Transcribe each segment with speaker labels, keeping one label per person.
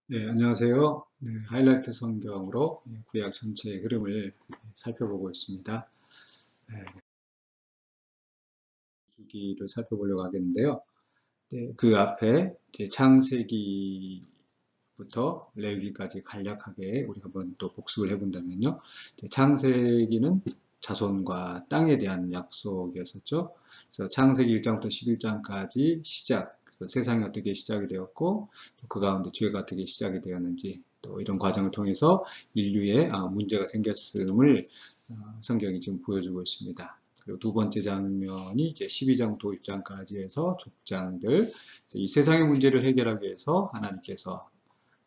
Speaker 1: 네, 안녕하세요. 네, 하이라이트 성경으로 구약 전체의 흐름을 살펴보고 있습니다. 네, 주기를 살펴보려고 하겠는데요. 네, 그 앞에 이제 창세기부터 레위기까지 간략하게 우리 한번 또 복습을 해본다면요. 창세기는 자손과 땅에 대한 약속이었었죠. 그래서 창세기 1장부터 11장까지 시작, 그래서 세상이 어떻게 시작이 되었고, 또 그 가운데 죄가 어떻게 시작이 되었는지, 또 이런 과정을 통해서 인류에 문제가 생겼음을 성경이 지금 보여주고 있습니다. 그리고 두 번째 장면이 이제 12장 도입장까지 해서 족장들, 이 세상의 문제를 해결하기 위해서 하나님께서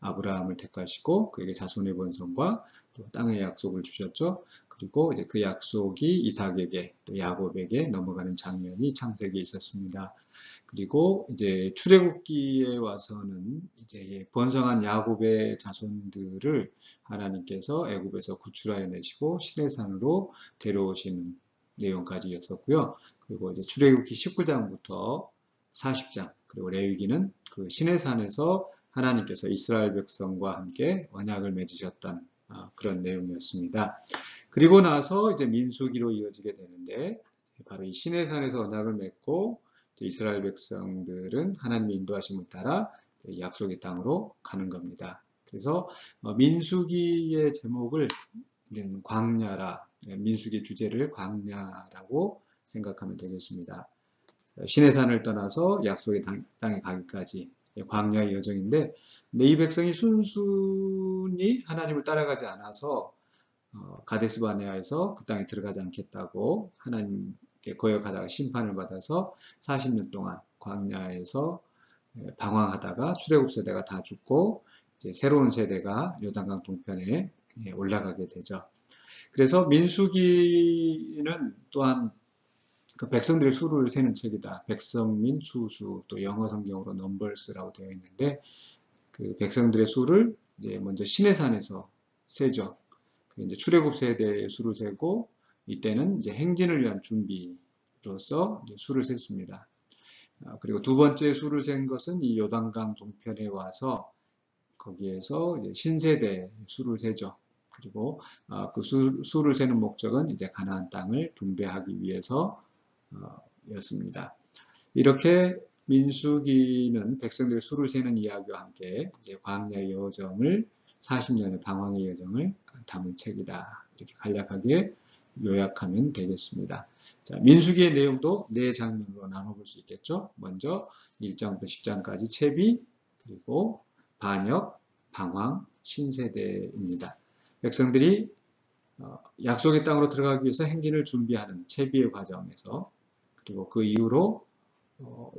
Speaker 1: 아브라함을 택하시고 그에게 자손의 번성과 또 땅의 약속을 주셨죠. 그리고 이제 그 약속이 이삭에게 또 야곱에게 넘어가는 장면이 창세기에 있었습니다. 그리고 이제 출애굽기에 와서는 이제 번성한 야곱의 자손들을 하나님께서 애굽에서 구출하여 내시고 시내산으로 데려오시는 내용까지 였었고요. 그리고 이제 출애굽기 19장부터 40장 그리고 레위기는 그 시내산에서 하나님께서 이스라엘 백성과 함께 언약을 맺으셨던 그런 내용이었습니다. 그리고 나서 이제 민수기로 이어지게 되는데 바로 이 시내산에서 언약을 맺고 이스라엘 백성들은 하나님의 인도하심을 따라 약속의 땅으로 가는 겁니다. 그래서 민수기의 제목을 광야라, 민수기 주제를 광야라고 생각하면 되겠습니다. 시내산을 떠나서 약속의 땅에 가기까지 광야의 여정인데, 이 백성이 순순히 하나님을 따라가지 않아서 가데스 바네아에서 그 땅에 들어가지 않겠다고 하나님께 거역하다가 심판을 받아서 40년 동안 광야에서 방황하다가 출애굽 세대가 다 죽고 이제 새로운 세대가 요단강 동편에 올라가게 되죠. 그래서 민수기는 또한 그 백성들의 수를 세는 책이다. 백성민 수수, 또 영어 성경으로 넘버스라고 되어 있는데 그 백성들의 수를 이제 먼저 시내산에서 세죠. 이제 출애굽 세대의 수를 세고 이때는 이제 행진을 위한 준비로서 수를 셌습니다. 그리고 두 번째 수를 센 것은 이 요단강 동편에 와서 거기에서 이제 신세대 수를 세죠. 그리고 그 수를 세는 목적은 이제 가나안 땅을 분배하기 위해서 였습니다. 이렇게 민수기는 백성들의 수를 세는 이야기와 함께 이제 광야의 여정을 40년의 방황의 여정을 담은 책이다. 이렇게 간략하게 요약하면 되겠습니다. 자, 민수기의 내용도 네 장면으로 나눠볼 수 있겠죠. 먼저 1장부터 10장까지 채비, 그리고 반역, 방황, 신세대입니다. 백성들이 약속의 땅으로 들어가기 위해서 행진을 준비하는 채비의 과정에서 그리고 그 이후로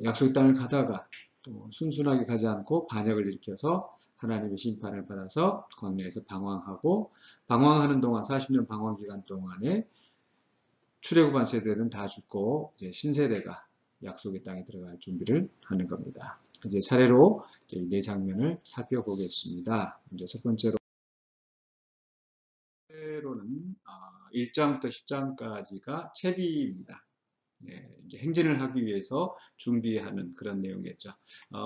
Speaker 1: 약속의 땅을 가다가 또 순순하게 가지 않고 반역을 일으켜서 하나님의 심판을 받아서 광야에서 방황하고 방황하는 동안 40년 방황 기간 동안에 출애굽한 세대는 다 죽고 이제 신세대가 약속의 땅에 들어갈 준비를 하는 겁니다. 이제 차례로 이 네 장면을 살펴보겠습니다. 먼저 첫 번째로는 1장부터 10장까지가 채비입니다. 이제 행진을 하기 위해서 준비하는 그런 내용이겠죠.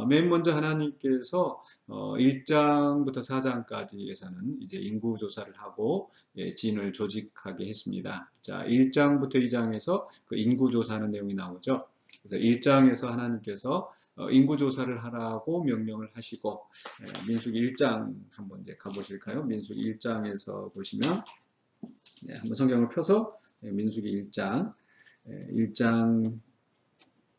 Speaker 1: 맨 먼저 하나님께서 1장부터 4장까지에서는 이제 인구 조사를 하고 진을 조직하게 했습니다. 자, 1장부터 2장에서 그 인구 조사하는 내용이 나오죠. 그래서 1장에서 하나님께서 인구 조사를 하라고 명령을 하시고 민수기 1장 한번 이제 가보실까요? 민수기 1장에서 보시면 한번 성경을 펴서 민수기 1장 1장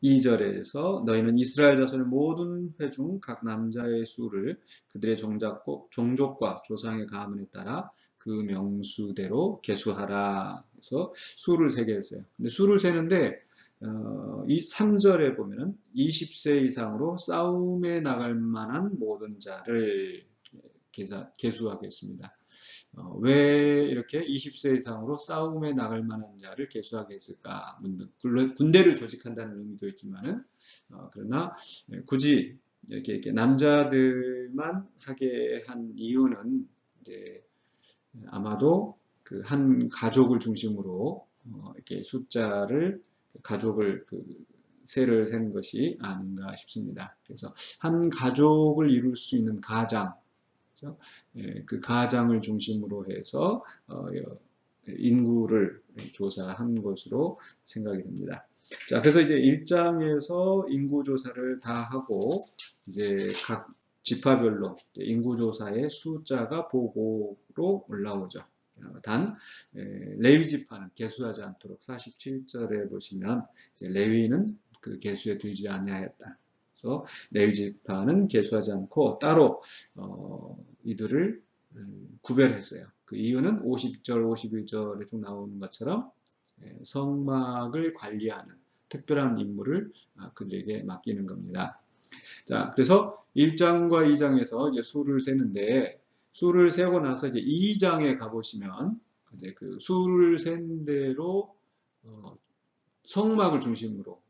Speaker 1: 2절에서 너희는 이스라엘 자손의 모든 회 중 각 남자의 수를 그들의 종족과 조상의 가문에 따라 그 명수대로 계수하라. 그래서 수를 세게 했어요. 근데 수를 세는데 이 3절에 보면은 20세 이상으로 싸움에 나갈 만한 모든 자를 계수하겠습니다. 왜 이렇게 20세 이상으로 싸움에 나갈 만한 자를 계수하게 했을까? 물론 군대를 조직한다는 의미도 있지만은 그러나 굳이 이렇게 남자들만 하게 한 이유는 이제 아마도 그 한 가족을 중심으로 이렇게 숫자를 가족을 세를 세는 것이 아닌가 싶습니다. 그래서 한 가족을 이룰 수 있는 가장 그죠? 그 가장을 중심으로 해서 인구를 조사한 것으로 생각이 됩니다. 자, 그래서 이제 1장에서 인구조사를 다 하고, 이제 각 지파별로 인구조사의 숫자가 보고로 올라오죠. 단, 레위 지파는 개수하지 않도록 47절에 보시면, 이제 레위는 그 개수에 들지 아니하였다. 그래서 레위 지파는 개수하지 않고 따로, 이들을 구별했어요. 그 이유는 50절, 51절에 쭉 나오는 것처럼 성막을 관리하는 특별한 임무를 그들에게 맡기는 겁니다. 자, 그래서 1장과 2장에서 이제 수를 세는데, 수를 세고 나서 이제 2장에 가보시면, 이제 그 수를 센 대로, 성막을 중심으로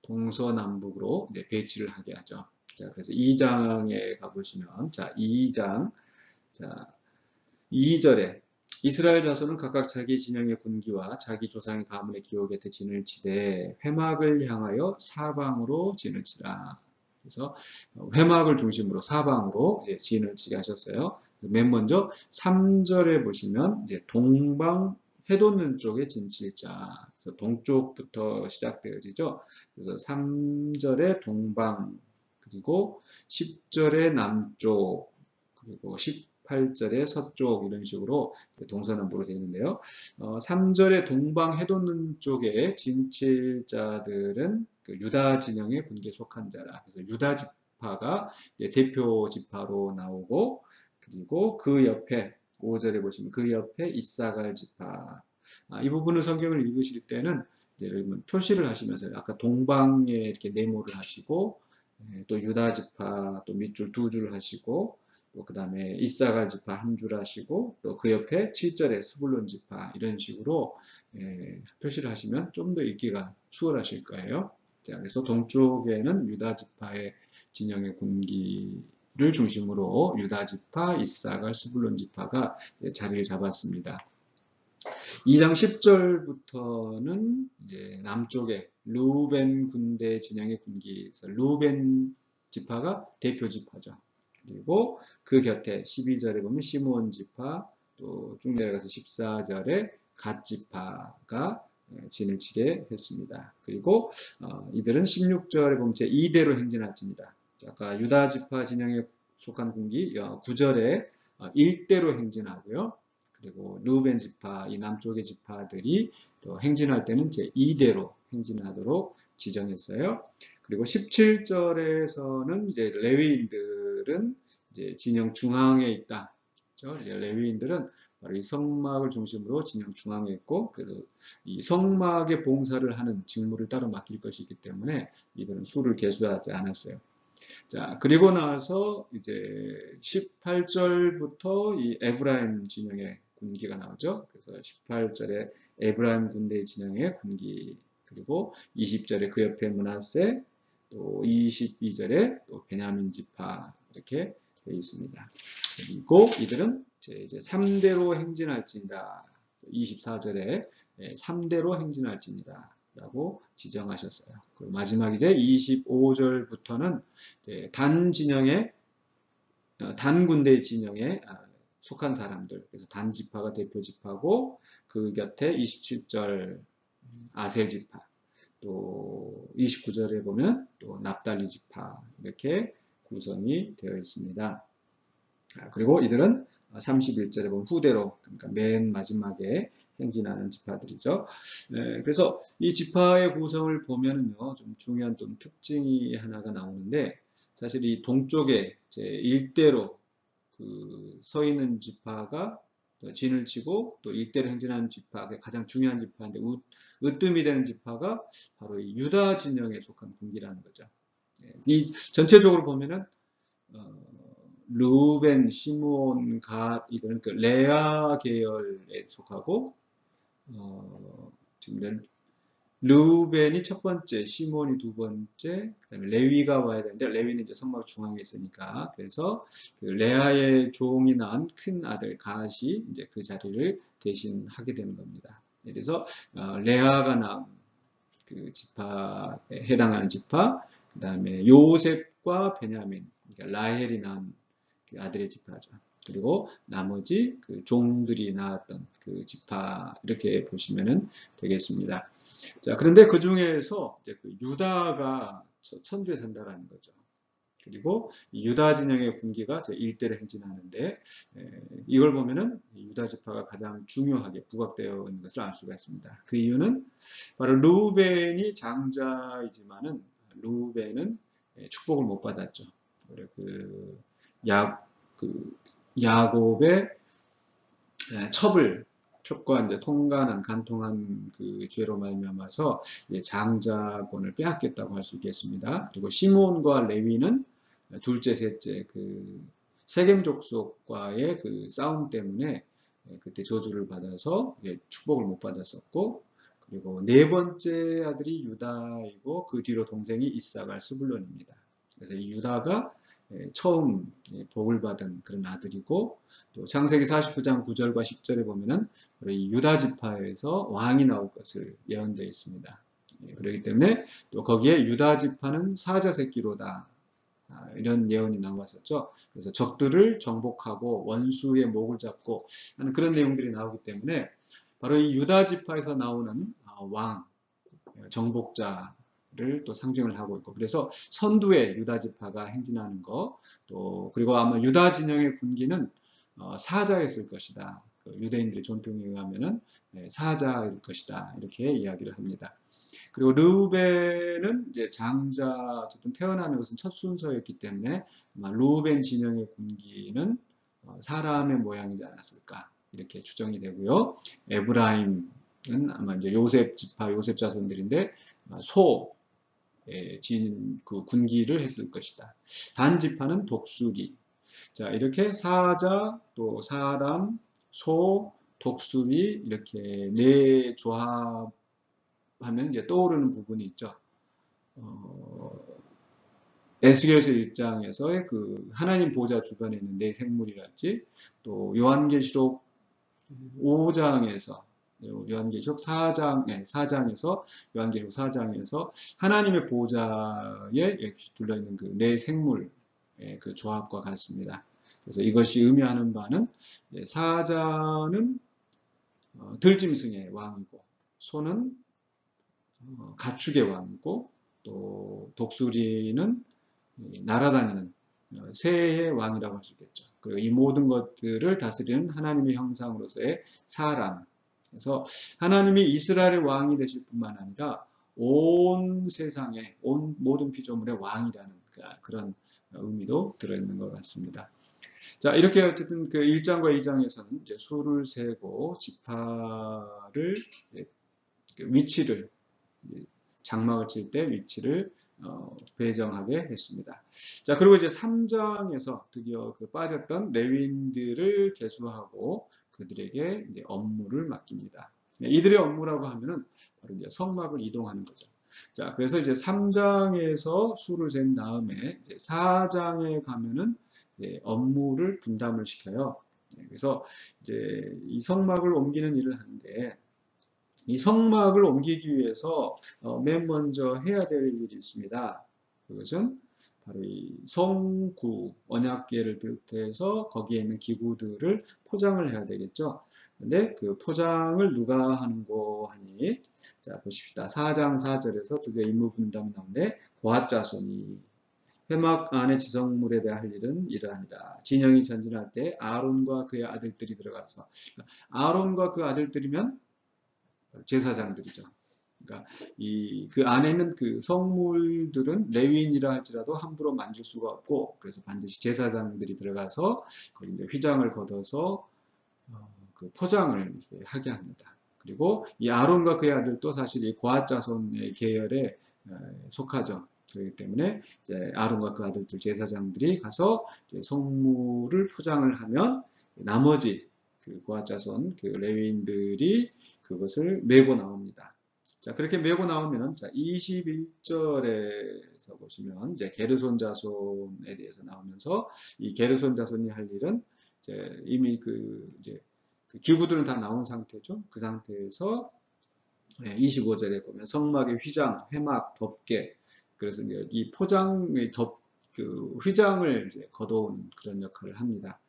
Speaker 1: 동서남북으로 이제 배치를 하게 하죠. 자, 그래서 2장에 가보시면, 자, 2장, 자, 2절에 이스라엘 자손은 각각 자기 진영의 군기와 자기 조상의 가문의 기호 곁에 진을 치되 회막을 향하여 사방으로 진을 치라. 그래서 회막을 중심으로 사방으로 이제 진을 치게 하셨어요. 맨 먼저 3절에 보시면 이제 동방 해돋는 쪽에 진칠자. 그래서 동쪽부터 시작되어지죠. 그래서 3절에 동방, 그리고 10절에 남쪽, 그리고 18절에 서쪽, 이런 식으로 동서남북으로 되어 있는데요. 3절에 동방 해돋는 쪽에 진칠자들은 그 유다 진영의 군기에 속한 자라. 그래서 유다 지파가 대표 지파로 나오고, 그리고 그 옆에 5절에 보시면 그 옆에 이사갈 지파. 이 부분을 성경을 읽으실 때는 여러분 표시를 하시면서 아까 동방에 이렇게 네모를 하시고, 또 유다 지파 또 밑줄 두 줄 하시고, 또 그 다음에 이사갈 지파 한 줄 하시고, 또 그 옆에 7절에 스불론 지파, 이런 식으로 표시를 하시면 좀 더 읽기가 수월하실 거예요. 자, 그래서 동쪽에는 유다 지파의 진영의 군기를 중심으로 유다 지파, 이사갈, 스불론 지파가 자리를 잡았습니다. 2장 10절부터는 이제 남쪽에 루벤 군대 진영의 군기, 루벤 지파가 대표 지파죠. 그리고 그 곁에 12절에 보면 시므온 지파, 또 쭉 내려가서 14절에 갓 지파가 진을 치게 했습니다. 그리고 이들은 16절에 보면 제 2대로 행진할지니라. 아까 유다 지파 진영에 속한 군기 9절에 1대로 행진하고요. 그리고 루벤 지파, 이 남쪽의 지파들이 또 행진할 때는 제 2대로 행진하도록 지정했어요. 그리고 17절에서는 이제 레위인들은 이제 진영 중앙에 있다. 그렇죠? 레위인들은 바로 이 성막을 중심으로 진영 중앙에 있고, 그래서 이 성막의 봉사를 하는 직무를 따로 맡길 것이기 때문에 이들은 수를 계수하지 않았어요. 자, 그리고 나서 이제 18절부터 이 에브라임 진영의 군기가 나오죠. 그래서 18절에 에브라임 군대 진영의 군기, 그리고 20절에 그 옆에 므낫세, 또 22절에 또 베냐민 지파, 이렇게 되어 있습니다. 그리고 이들은 이제 3대로 행진할지니라. 24절에 3대로 행진할지니라 라고 지정하셨어요. 그리고 마지막 이제 25절부터는 단 진영의, 단 군대 진영에 속한 사람들, 그래서 단 지파가 대표 지파고, 그 곁에 27절 아셀 지파, 또 29절에 보면 또 납달리 지파, 이렇게 구성이 되어 있습니다. 그리고 이들은 31절에 보면 후대로, 그러니까 맨 마지막에 행진하는 지파들이죠. 그래서 이 지파의 구성을 보면은요, 좀 중요한 좀 특징이 하나가 나오는데, 사실 이 동쪽에 제 일대로 서 있는 지파가 진을 치고, 또 일대로 행진하는 지파가 가장 중요한 지파인데, 으뜸이 되는 지파가 바로 이 유다 진영에 속한 군기라는 거죠. 이 전체적으로 보면은 루벤, 시므온, 갓, 이들은 그 레아 계열에 속하고, 지금 루벤이 첫 번째, 시므온이 두 번째, 그다음에 레위가 와야 되는데 레위는 이제 성막 중앙에 있으니까, 그래서 그 레아의 종이 낳은 큰 아들 갓이 이제 그 자리를 대신하게 되는 겁니다. 그래서 레아가 낳은 그 지파에 해당하는 지파, 그다음에 요셉과 베냐민, 그러니까 라헬이 낳은 그 아들의 지파죠. 그리고 나머지 그 종들이 낳았던 그 지파 이렇게 보시면은 되겠습니다. 자, 그런데 그 중에서 이제 그 유다가 선두에 선다라는 거죠. 그리고 유다 진영의 군기가 일대를 행진하는데 이걸 보면은 유다 지파가 가장 중요하게 부각되어 있는 것을 알 수가 있습니다. 그 이유는 바로 루벤이 장자이지만은 루벤은 축복을 못 받았죠. 그 야곱의 첩과 이제 통간한 간통한 그 죄로 말미암아서 장자권을 빼앗겼다고 할 수 있겠습니다. 그리고 시몬과 레위는 둘째, 셋째 그 세겜 족속과의 그 싸움 때문에 그때 저주를 받아서 축복을 못 받았었고, 그리고 네 번째 아들이 유다이고 그 뒤로 동생이 이사갈 스불론입니다. 그래서 이 유다가 처음 복을 받은 그런 아들이고, 또 창세기 49장 9절과 10절에 보면은 이 유다 지파에서 왕이 나올 것을 예언되어 있습니다. 그렇기 때문에 또 거기에 유다 지파는 사자 새끼로다, 이런 예언이 나왔었죠. 그래서 적들을 정복하고 원수의 목을 잡고 하는 그런 내용들이 나오기 때문에 바로 이 유다 지파에서 나오는 왕, 정복자를 또 상징을 하고 있고, 그래서 선두에 유다 지파가 행진하는 거, 또 그리고 아마 유다 진영의 군기는 사자였을 것이다. 그 유대인들의 전통에 의하면은 사자일 것이다, 이렇게 이야기를 합니다. 그리고 르우벤은 이제 장자, 어쨌든 태어나는 것은 첫 순서였기 때문에 아마 르우벤 진영의 군기는 사람의 모양이지 않았을까, 이렇게 추정이 되고요. 에브라임은 아마 이제 요셉 지파, 요셉 자손들인데 그 군기를 했을 것이다. 단 지파는 독수리. 자, 이렇게 사자, 또 사람, 소, 독수리 이렇게 네 조합 하면 이제 떠오르는 부분이 있죠. 에스겔서 1장에서의 그 하나님 보좌 주변에 있는 네 생물이랄지, 또 요한계시록 5장에서 요한계시록 4장에서 요한계시록 4장에서 하나님의 보좌에 둘러있는 그 네 생물의 그 조합과 같습니다. 그래서 이것이 의미하는 바는 사자는 들짐승의 왕이고, 소는 가축의 왕이고, 또 독수리는 날아다니는 새의 왕이라고 할 수 있겠죠. 그리고 이 모든 것들을 다스리는 하나님의 형상으로서의 사람. 그래서 하나님이 이스라엘의 왕이 되실 뿐만 아니라 온 세상의 모든 피조물의 왕이라는 그런 의미도 들어있는 것 같습니다. 자, 이렇게 어쨌든 그 1장과 2장에서는 이제 수를 세고 지파를 위치를, 장막을 칠 때 위치를 배정하게 했습니다. 자, 그리고 이제 3장에서 드디어 그 빠졌던 레위인들을 계수하고 그들에게 이제 업무를 맡깁니다. 이들의 업무라고 하면은 바로 이제 성막을 이동하는 거죠. 자, 그래서 이제 3장에서 수를 센 다음에 이제 4장에 가면은 이제 업무를 분담을 시켜요. 그래서 이제 이 성막을 옮기는 일을 하는데, 이 성막을 옮기기 위해서 맨 먼저 해야 될 일이 있습니다. 그것은 바로 이 성구, 언약궤를 비롯해서 거기에 있는 기구들을 포장을 해야 되겠죠. 근데 그 포장을 누가 하는고 하니, 자, 보십시다. 4장 4절에서 드디어 임무 분담이 나오는데, 고핫 자손이 회막 안의 지성물에 대한 할 일은 이러하니라. 진영이 전진할 때 아론과 그의 아들들이 들어가서, 그러니까 아론과 그 아들들이면 제사장들이죠. 그러니까 그 안에 있는 그 성물들은 레위인이라 할지라도 함부로 만질 수가 없고, 그래서 반드시 제사장들이 들어가서 거기 이제 휘장을 걷어서 그 포장을 하게 합니다. 그리고 이 아론과 그의 아들도 사실 이 고핫 자손의 계열에 속하죠. 그렇기 때문에 이제 아론과 그 아들들 제사장들이 가서 성물을 포장을 하면 나머지 그 고핫 자손 그 레위인들이 그것을 메고 나옵니다. 자, 그렇게 메고 나오면은, 자, 21절에서 보시면, 이제 게르손 자손에 대해서 나오면서, 이 게르손 자손이 할 일은, 이제 이미 그 기구들은 다 나온 상태죠. 그 상태에서, 25절에 보면, 성막의 휘장, 회막, 덮개, 그래서 이 포장의 그 휘장을 이제 걷어온 그런 역할을 합니다.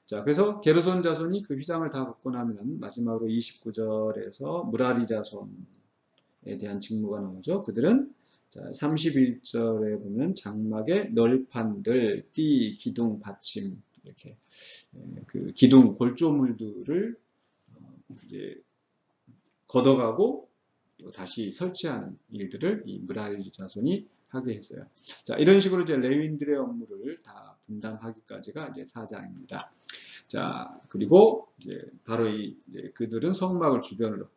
Speaker 1: 자, 그래서 게르손 자손이 그 휘장을 다 걷고 나면 마지막으로 29절에서 무라리 자손에 대한 직무가 나오죠. 그들은 자, 31절에 보면 장막의 널판들, 띠, 기둥, 받침 이렇게 그 기둥, 골조물들을 이제 걷어가고 또 다시 설치하는 일들을 이 무라리 자손이 하게 했어요. 자, 이런 식으로 이제 레위인들의 업무를 다 분담하기까지가 이제 4장입니다. 자, 그리고 이제 바로 이제 그들은 성막을 주변으로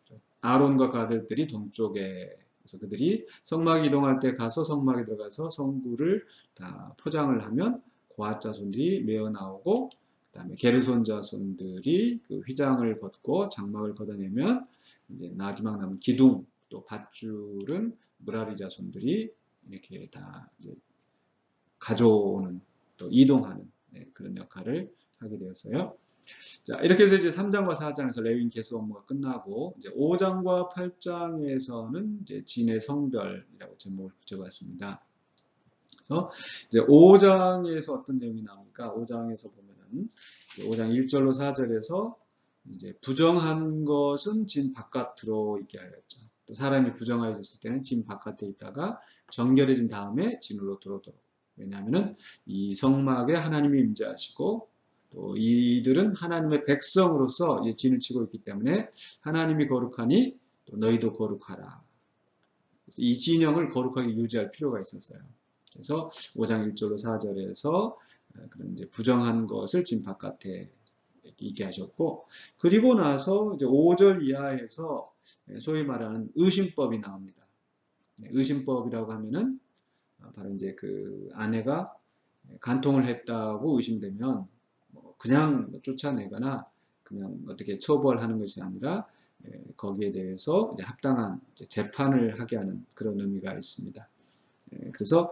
Speaker 1: 아론과 그 아들들이 동쪽에 그래서 그들이 성막 이동할 때 가서 성막에 들어가서 성구를 다 포장을 하면 고앗 자손들이 메어 나오고 그다음에 게르손 자손들이 그 휘장을 걷고 장막을 걷어내면 이제 마지막 남은 기둥 또 밧줄은 무라리 자손들이 이렇게 다 이제 가져오는 또 이동하는 그런 역할을 하게 되었어요. 자, 이렇게 해서 이제 3장과 4장에서 레위인 계수 업무가 끝나고 이제 5장과 8장에서는 이제 진의 성별이라고 제목을 붙여봤습니다. 그래서 이제 5장에서 어떤 내용이 나옵니까? 5장에서 보면은 5장 1절로 4절에서 이제 부정한 것은 진 바깥으로 있게 하였죠. 또 사람이 부정하였을 때는 진 바깥에 있다가 정결해진 다음에 진으로 들어오도록. 왜냐하면은 이 성막에 하나님이 임재하시고 또 이들은 하나님의 백성으로서 진을 치고 있기 때문에 하나님이 거룩하니 또 너희도 거룩하라. 그래서 이 진영을 거룩하게 유지할 필요가 있었어요. 그래서 5장 1절로 4절에서 그런 이제 부정한 것을 진 바깥에 있게 하셨고, 그리고 나서 이제 5절 이하에서 소위 말하는 의심법이 나옵니다. 의심법이라고 하면은 바로 이제 그 아내가 간통을 했다고 의심되면 그냥 쫓아내거나 그냥 어떻게 처벌하는 것이 아니라 거기에 대해서 이제 합당한 재판을 하게 하는 그런 의미가 있습니다. 그래서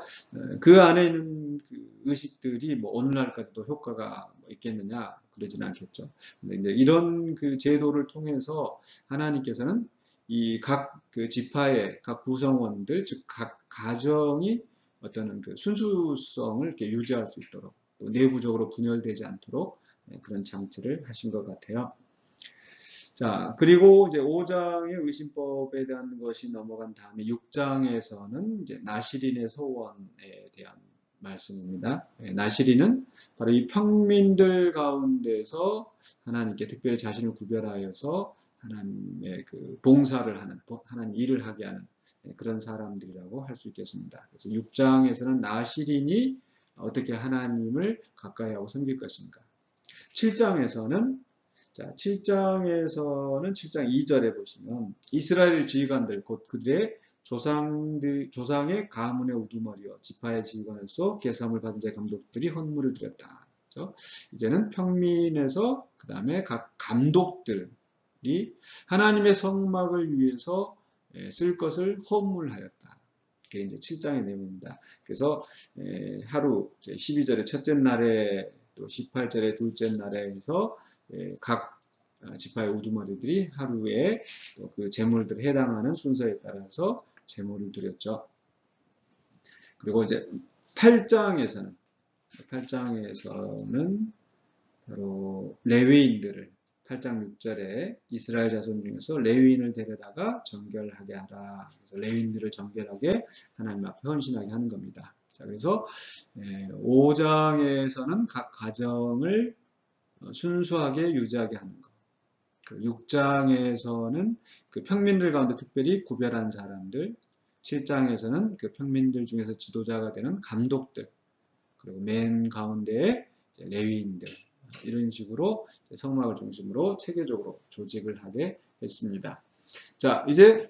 Speaker 1: 그 안에 있는 그 의식들이 뭐 오늘날까지도 효과가 있겠느냐 그러지는 않겠죠. 근데 이제 이런 그 제도를 통해서 하나님께서는 이 각 그 지파의 각 구성원들 즉 각 가정이 어떤 그 순수성을 이렇게 유지할 수 있도록 또 내부적으로 분열되지 않도록 그런 장치를 하신 것 같아요. 자, 그리고 이제 5장의 의심법에 대한 것이 넘어간 다음에 6장에서는 이제 나시린의 소원에 대한 말씀입니다. 나시린은 바로 이 평민들 가운데서 하나님께 특별히 자신을 구별하여서 하나님의 그 봉사를 하는, 하나님 일을 하게 하는 그런 사람들이라고 할 수 있겠습니다. 그래서 6장에서는 나시린이 어떻게 하나님을 가까이 하고 섬길 것인가. 7장에서는 자, 7장에서는 7장 2절에 보시면 이스라엘 지휘관들 곧 그들의 조상의 가문의 우두머리여 지파의 지휘관으로서 계sam을 받은 자의 감독들이 헌물을 드렸다. 그렇죠? 이제는 평민에서 그 다음에 각 감독들이 하나님의 성막을 위해서 쓸 것을 헌물하였다. 그게 이제 7장의 내용입니다. 그래서 하루 12절의 첫째 날에 또 18절의 둘째 날에 해서 각 지파의 우두머리들이 하루에 그 제물들에 해당하는 순서에 따라서 제물을 드렸죠. 그리고 이제 8장에서는 바로 레위인들을 8장 6절에 이스라엘 자손 중에서 레위인을 데려다가 정결하게 하라. 그래서 레위인들을 정결하게 하나님 앞에 헌신하게 하는 겁니다. 자, 그래서 5장에서는 각 가정을 순수하게 유지하게 하는 것. 6장에서는 그 평민들 가운데 특별히 구별한 사람들, 7장에서는 그 평민들 중에서 지도자가 되는 감독들, 그리고 맨 가운데에 레위인들, 이런 식으로 성막을 중심으로 체계적으로 조직을 하게 했습니다. 자, 이제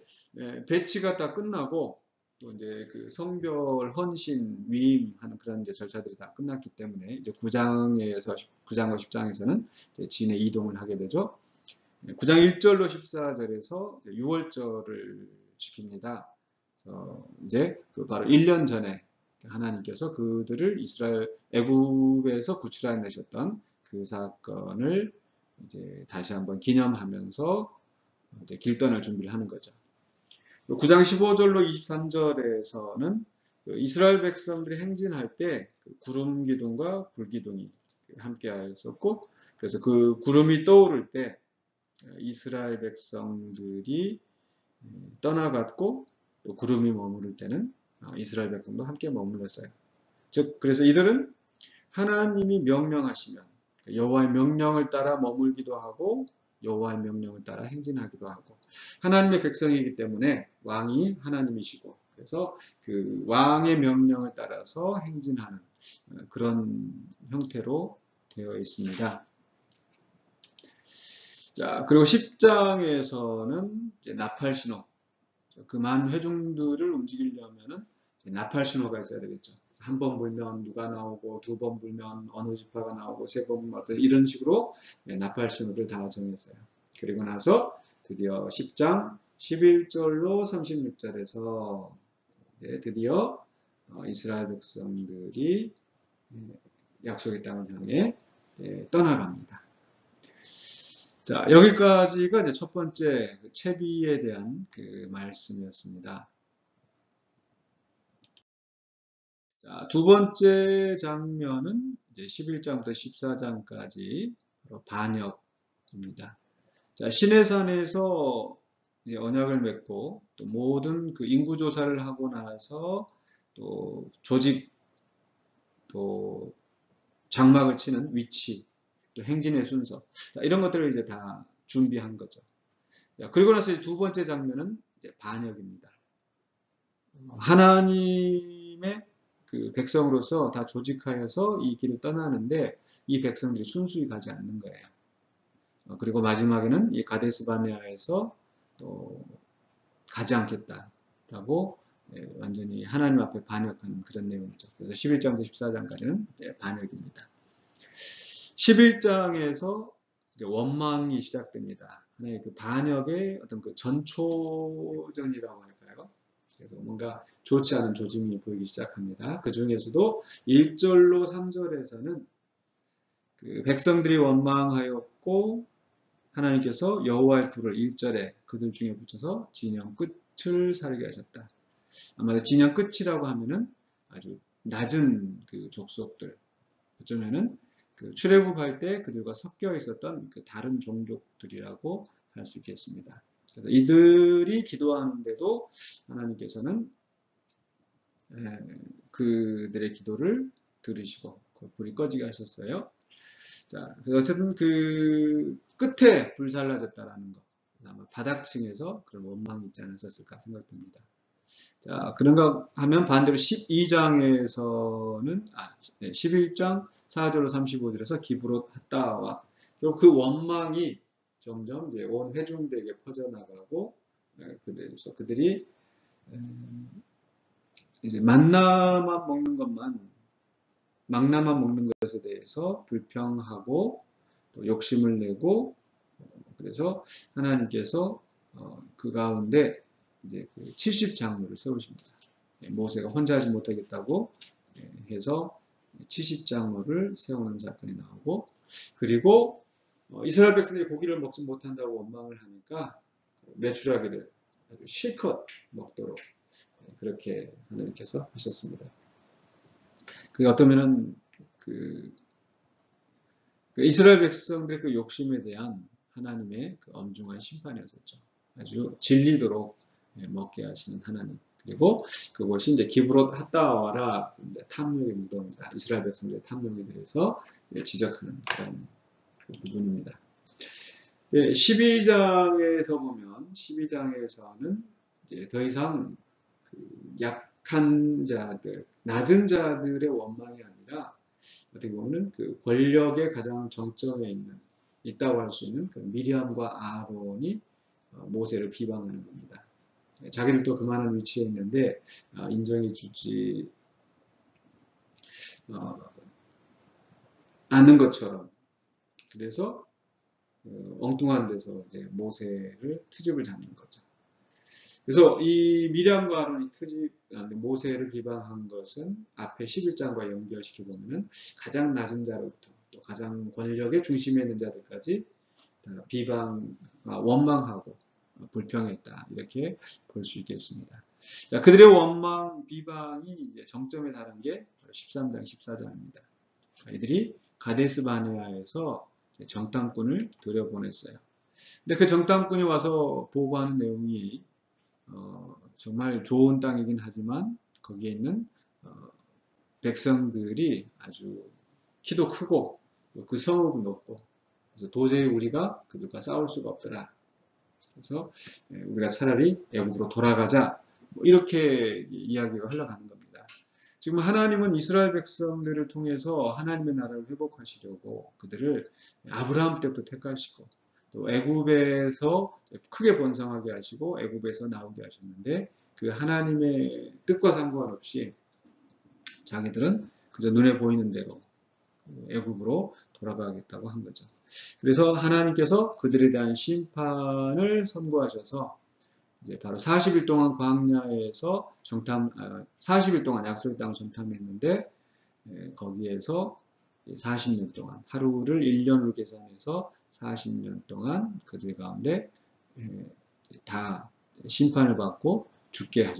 Speaker 1: 배치가 다 끝나고 또 이제 그 성별 헌신 위임하는 그런 이제 절차들이 다 끝났기 때문에 이제 9장과 10장에서는 이제 진의 이동을 하게 되죠. 9장 1절로 14절에서 6월절을 지킵니다. 그래서 이제 그 바로 1년 전에 하나님께서 그들을 이스라엘 애굽에서 구출해내셨던 그 사건을 이제 다시 한번 기념하면서 이제 길 떠날 준비를 하는 거죠. 9장 15절로 23절에서는 그 이스라엘 백성들이 행진할 때 구름 기둥과 불 기둥이 함께 하였었고, 그래서 그 구름이 떠오를 때 이스라엘 백성들이 떠나갔고, 또 구름이 머무를 때는 이스라엘 백성도 함께 머물렀어요. 즉, 그래서 이들은 하나님이 명령하시면 여호와의 명령을 따라 머물기도 하고 여호와의 명령을 따라 행진하기도 하고, 하나님의 백성이기 때문에 왕이 하나님이시고, 그래서 그 왕의 명령을 따라서 행진하는 그런 형태로 되어 있습니다. 자, 그리고 10장에서는 나팔 신호, 그 많은 회중들을 움직이려면은 나팔 신호가 있어야 되겠죠. 한 번 불면 누가 나오고, 두 번 불면 어느 지파가 나오고, 세 번 불면 이런 식으로 나팔 신호를 다 정했어요. 그리고 나서 드디어 10장 11절로 36절에서 이제 드디어 이스라엘 백성들이 약속의 땅을 향해 떠나갑니다. 자, 여기까지가 이제 첫 번째 채비에 대한 그 말씀이었습니다. 자, 두 번째 장면은 이제 11장부터 14장까지 바로 반역입니다. 자, 시내산에서 이제 언약을 맺고 또 모든 그 인구 조사를 하고 나서 또 조직 또 장막을 치는 위치 또 행진의 순서, 자, 이런 것들을 이제 다 준비한 거죠. 자, 그리고 나서 이제 두 번째 장면은 이제 반역입니다. 하나님의 그 백성으로서 다 조직하여서 이 길을 떠나는데 이 백성들이 순수히 가지 않는 거예요. 그리고 마지막에는 이 가데스 바네아에서 또 가지 않겠다라고 완전히 하나님 앞에 반역하는 그런 내용이죠. 그래서 11장부터 14장까지는 반역입니다. 11장에서 이제 원망이 시작됩니다. 하나의 그 반역의 어떤 그 전초전이라고 할까요? 그래서 뭔가 좋지 않은 조짐이 보이기 시작합니다. 그 중에서도 1절로 3절에서는 그 백성들이 원망하였고 하나님께서 여호와의 불을 1절에 그들 중에 붙여서 진영 끝을 살게 하셨다. 아마 진영 끝이라고 하면은 아주 낮은 그 족속들, 어쩌면은 그 출애굽할 때 그들과 섞여 있었던 그 다른 종족들이라고 할 수 있겠습니다. 그래서 이들이 기도하는데도 하나님께서는 그들의 기도를 들으시고 그 불이 꺼지게 하셨어요. 자, 어쨌든 그 끝에 불살라졌다라는 것, 아마 바닥층에서 그런 원망이 있지 않았을까 생각됩니다. 자, 그런가 하면 반대로 12장에서는 11장 4절로 35절에서 기브롯 핫다와 그 원망이 점점 이제 온 회중들에게 퍼져나가고, 그래서 그들이 이제 망나만 먹는 것에 대해서 불평하고 또 욕심을 내고, 그래서 하나님께서 그 가운데 이제 그 70장로를 세우십니다. 모세가 혼자 하지 못하겠다고 해서 70장로를 세우는 사건이 나오고, 그리고 이스라엘 백성들이 고기를 먹지 못한다고 원망을 하니까 메추라기를 실컷 먹도록 그렇게 하나님께서 하셨습니다. 그게 어떠면은 그 이스라엘 백성들의 그 욕심에 대한 하나님의 그 엄중한 심판이었었죠. 아주 질리도록 먹게 하시는 하나님. 그리고 그것이 이제 기브롯 핫다와라 탐욕의 무덤이다. 이스라엘 백성들의 탐욕에 대해서 지적하는 그런 부분입니다. 12장에서 보면 12장에서는 이제 더 이상 그 약한 자들, 낮은 자들의 원망이 아니라 어떻게 보면 그 권력의 가장 정점에 있다고 할 수 있는 그 미리암과 아론이 모세를 비방하는 겁니다. 자기들도 그만한 위치에 있는데 인정해 주지 않는 것처럼, 그래서 엉뚱한 데서 이제 모세를 트집을 잡는 거죠. 그래서 이 미리암과 아론이 모세를 비방한 것은 앞에 11장과 연결시켜 보면은 가장 낮은 자로부터 또 가장 권력의 중심에 있는 자들까지 원망하고 불평했다, 이렇게 볼 수 있겠습니다. 자, 그들의 원망, 비방이 이제 정점에 달한 게 13장, 14장입니다. 이들이 가데스 바네아에서 정탐꾼을 들여보냈어요. 근데 그 정탐꾼이 와서 보고하는 내용이 정말 좋은 땅이긴 하지만 거기에 있는 백성들이 아주 키도 크고 그 성읍은 높고 그래서 도저히 우리가 그들과 싸울 수가 없더라. 그래서 우리가 차라리 애굽으로 돌아가자. 뭐 이렇게 이야기가 흘러가는 겁니다. 지금 하나님은 이스라엘 백성들을 통해서 하나님의 나라를 회복하시려고 그들을 아브라함 때부터 택하시고 또 애굽에서 크게 번성하게 하시고 애굽에서 나오게 하셨는데 그 하나님의 뜻과 상관없이 자기들은 그저 눈에 보이는 대로 애굽으로 돌아가겠다고 한 거죠. 그래서 하나님께서 그들에 대한 심판을 선고하셔서 이제 바로 40일 동안 광야에서 40일 동안 약속의 땅 정탐했는데 거기에서 40년 동안 하루를 1년으로 계산해서 40년 동안 그들 가운데 다 심판을 받고 죽게 하셨습니다.